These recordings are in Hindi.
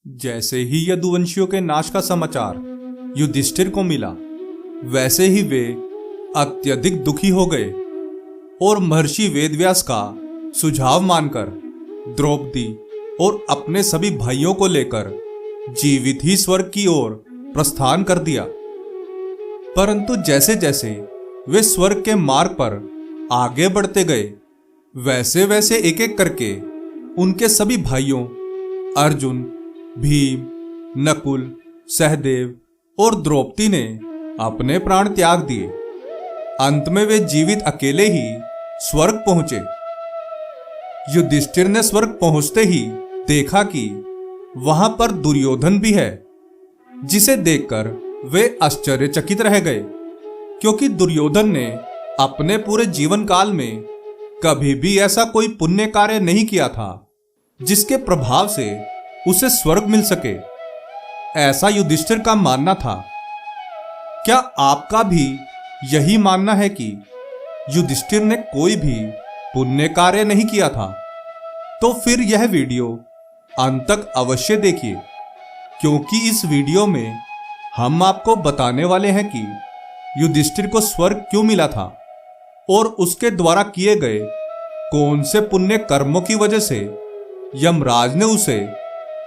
जैसे ही यदुवंशियों के नाश का समाचार युधिष्ठिर को मिला, वैसे ही वे अत्यधिक दुखी हो गए और महर्षि वेदव्यास का सुझाव मानकर द्रौपदी और अपने सभी भाइयों को लेकर जीवित ही स्वर्ग की ओर प्रस्थान कर दिया। परंतु जैसे जैसे वे स्वर्ग के मार्ग पर आगे बढ़ते गए, वैसे वैसे एक एक करके उनके सभी भाइयों अर्जुन, भीम, नकुल, सहदेव और द्रौपदी ने अपने प्राण त्याग दिए। अंत में वे जीवित अकेले ही स्वर्ग पहुंचे। युधिष्ठिर ने स्वर्ग पहुंचते ही देखा कि वहां पर दुर्योधन भी है, जिसे देखकर वे आश्चर्यचकित रह गए, क्योंकि दुर्योधन ने अपने पूरे जीवन काल में कभी भी ऐसा कोई पुण्य कार्य नहीं किया था जिसके प्रभाव से उसे स्वर्ग मिल सके। ऐसा युधिष्ठिर का मानना था। क्या आपका भी यही मानना है कि युधिष्ठिर ने कोई भी पुण्य कार्य नहीं किया था? तो फिर यह वीडियो अंत तक अवश्य देखिए, क्योंकि इस वीडियो में हम आपको बताने वाले हैं कि युधिष्ठिर को स्वर्ग क्यों मिला था और उसके द्वारा किए गए कौन से पुण्य कर्मों की वजह से यमराज ने उसे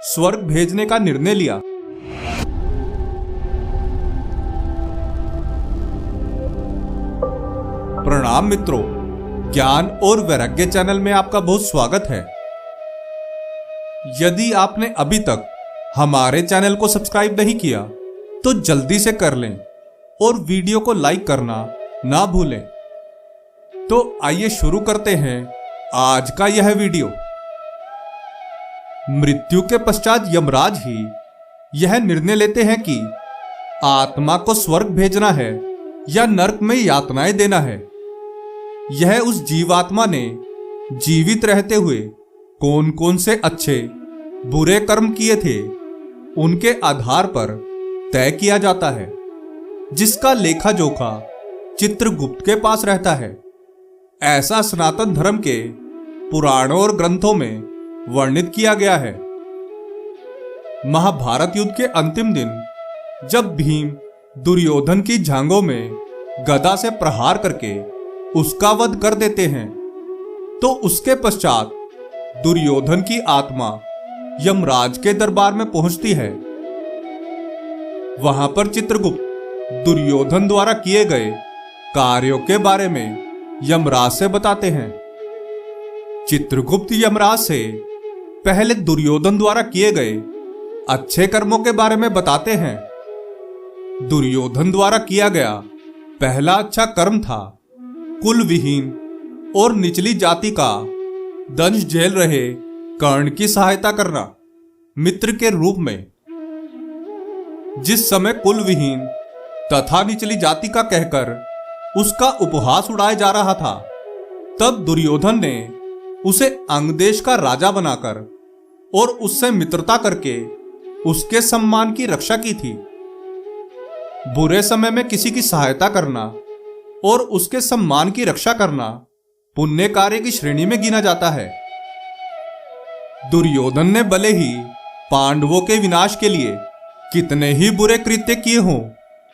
स्वर्ग भेजने का निर्णय लिया। प्रणाम मित्रों, ज्ञान और वैराग्य चैनल में आपका बहुत स्वागत है। यदि आपने अभी तक हमारे चैनल को सब्सक्राइब नहीं किया तो जल्दी से कर लें और वीडियो को लाइक करना ना भूलें। तो आइए शुरू करते हैं आज का यह वीडियो। मृत्यु के पश्चात यमराज ही यह निर्णय लेते हैं कि आत्मा को स्वर्ग भेजना है या नरक में यातनाएं देना है। यह उस जीवात्मा ने जीवित रहते हुए कौन कौन से अच्छे बुरे कर्म किए थे, उनके आधार पर तय किया जाता है, जिसका लेखा जोखा चित्रगुप्त के पास रहता है। ऐसा सनातन धर्म के पुराणों और ग्रंथों में वर्णित किया गया है। महाभारत युद्ध के अंतिम दिन जब भीम दुर्योधन की जांघों में गदा से प्रहार करके उसका वध कर देते हैं, तो उसके पश्चात दुर्योधन की आत्मा यमराज के दरबार में पहुंचती है। वहां पर चित्रगुप्त दुर्योधन द्वारा किए गए कार्यों के बारे में यमराज से बताते हैं। चित्रगुप्त यमराज से पहले दुर्योधन द्वारा किए गए अच्छे कर्मों के बारे में बताते हैं। दुर्योधन द्वारा किया गया पहला अच्छा कर्म था कुल विहीन और निचली जाति का दंश झेल रहे कर्ण की सहायता करना मित्र के रूप में। जिस समय कुल विहीन तथा निचली जाति का कहकर उसका उपहास उड़ाया जा रहा था, तब दुर्योधन ने उसे अंगदेश का राजा बनाकर और उससे मित्रता करके उसके सम्मान की रक्षा की थी। बुरे समय में किसी की सहायता करना और उसके सम्मान की रक्षा करना पुण्य कार्य की श्रेणी में गिना जाता है। दुर्योधन ने भले ही पांडवों के विनाश के लिए कितने ही बुरे कृत्य किए हों,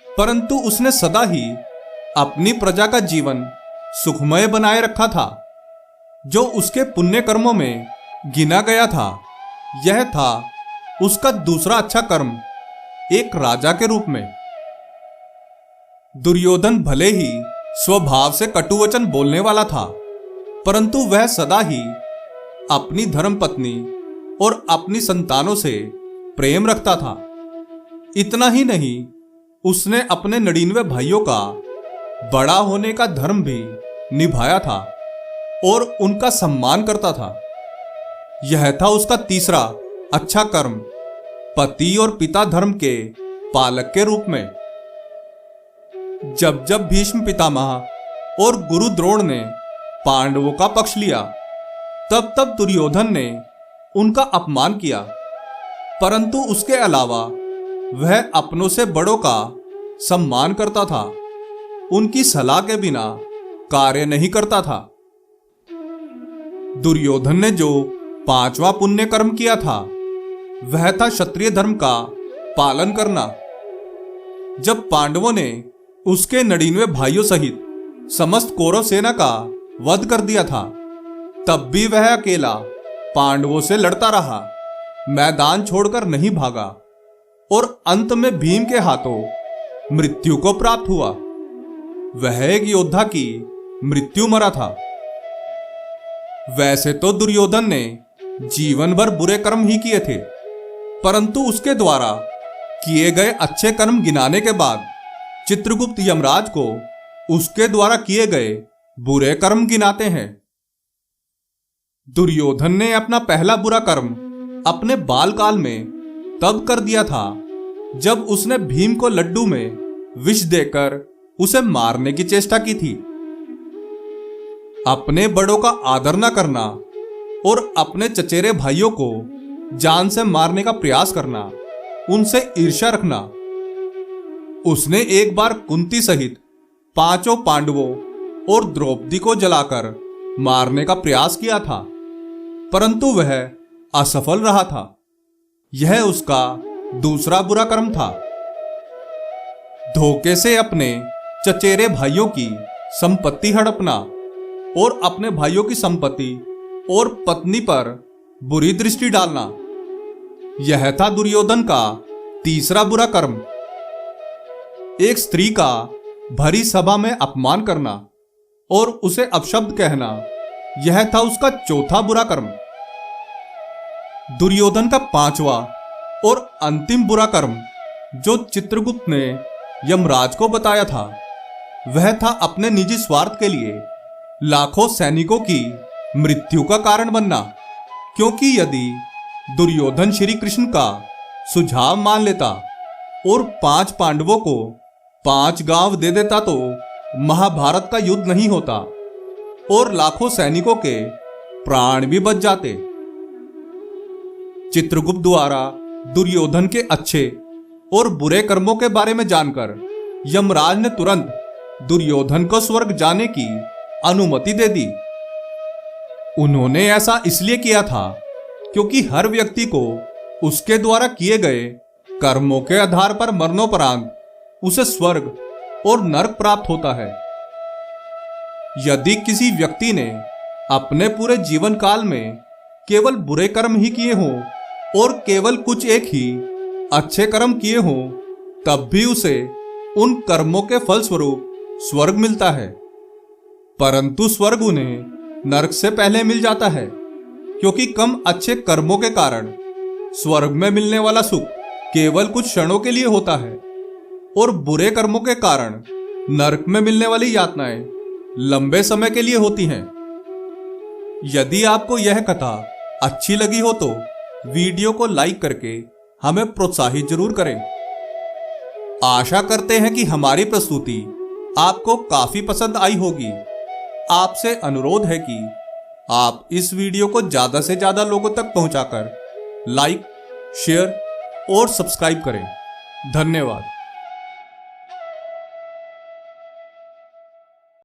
परंतु उसने सदा ही अपनी प्रजा का जीवन सुखमय बनाए रखा था। जो उसके पुण्य कर्मों में गिना गया था, यह था उसका दूसरा अच्छा कर्म एक राजा के रूप में। दुर्योधन भले ही स्वभाव से कटुवचन बोलने वाला था, परंतु वह सदा ही अपनी धर्मपत्नी और अपनी संतानों से प्रेम रखता था। इतना ही नहीं, उसने अपने 99 भाइयों का बड़ा होने का धर्म भी निभाया था और उनका सम्मान करता था। यह था उसका तीसरा अच्छा कर्म पति और पिता धर्म के पालक के रूप में। जब जब भीष्म पितामह और गुरु द्रोण ने पांडवों का पक्ष लिया, तब तब दुर्योधन ने उनका अपमान किया, परंतु उसके अलावा वह अपनों से बड़ों का सम्मान करता था। उनकी सलाह के बिना कार्य नहीं करता था। दुर्योधन ने जो 5वां पुण्य कर्म किया था, वह था क्षत्रिय धर्म का पालन करना। जब पांडवों ने उसके 99 भाइयों सहित समस्त कौरव सेना का वध कर दिया था, तब भी वह अकेला पांडवों से लड़ता रहा, मैदान छोड़कर नहीं भागा और अंत में भीम के हाथों मृत्यु को प्राप्त हुआ। वह एक योद्धा की मृत्यु मरा था। वैसे तो दुर्योधन ने जीवन भर बुरे कर्म ही किए थे, परंतु उसके द्वारा किए गए अच्छे कर्म गिनाने के बाद चित्रगुप्त यमराज को उसके द्वारा किए गए बुरे कर्म गिनाते हैं। दुर्योधन ने अपना पहला बुरा कर्म अपने बालकाल में तब कर दिया था जब उसने भीम को लड्डू में विष देकर उसे मारने की चेष्टा की थी। अपने बड़ों का आदर न करना और अपने चचेरे भाइयों को जान से मारने का प्रयास करना, उनसे ईर्ष्या रखना। उसने एक बार कुंती सहित 5 पांडवों और द्रौपदी को जलाकर मारने का प्रयास किया था, परंतु वह असफल रहा था। यह उसका दूसरा बुरा कर्म था। धोखे से अपने चचेरे भाइयों की संपत्ति हड़पना और अपने भाइयों की संपत्ति और पत्नी पर बुरी दृष्टि डालना, यह था दुर्योधन का तीसरा बुरा कर्म। एक स्त्री का भरी सभा में अपमान करना और उसे अपशब्द कहना, यह था उसका चौथा बुरा कर्म। दुर्योधन का 5वां और अंतिम बुरा कर्म जो चित्रगुप्त ने यमराज को बताया था, वह था अपने निजी स्वार्थ के लिए लाखों सैनिकों की मृत्यु का कारण बनना। क्योंकि यदि दुर्योधन श्री कृष्ण का सुझाव मान लेता और 5 पांडवों को 5 गांव दे देता तो महाभारत का युद्ध नहीं होता और लाखों सैनिकों के प्राण भी बच जाते। चित्रगुप्त द्वारा दुर्योधन के अच्छे और बुरे कर्मों के बारे में जानकर यमराज ने तुरंत दुर्योधन को स्वर्ग जाने की अनुमति दे दी। उन्होंने ऐसा इसलिए किया था क्योंकि हर व्यक्ति को उसके द्वारा किए गए कर्मों के आधार पर मरणोपरांत उसे स्वर्ग और नरक प्राप्त होता है। यदि किसी व्यक्ति ने अपने पूरे जीवन काल में केवल बुरे कर्म ही किए हों और केवल कुछ एक ही अच्छे कर्म किए हों, तब भी उसे उन कर्मों के फलस्वरूप स्वर्ग मिलता है, परंतु स्वर्ग उन्हें नरक से पहले मिल जाता है, क्योंकि कम अच्छे कर्मों के कारण स्वर्ग में मिलने वाला सुख केवल कुछ क्षणों के लिए होता है और बुरे कर्मों के कारण नरक में मिलने वाली यातनाएं लंबे समय के लिए होती हैं। यदि आपको यह कथा अच्छी लगी हो तो वीडियो को लाइक करके हमें प्रोत्साहित जरूर करें। आशा करते हैं कि हमारी प्रस्तुति आपको काफी पसंद आई होगी। आपसे अनुरोध है कि आप इस वीडियो को ज्यादा से ज्यादा लोगों तक पहुंचाकर लाइक, शेयर और सब्सक्राइब करें। धन्यवाद।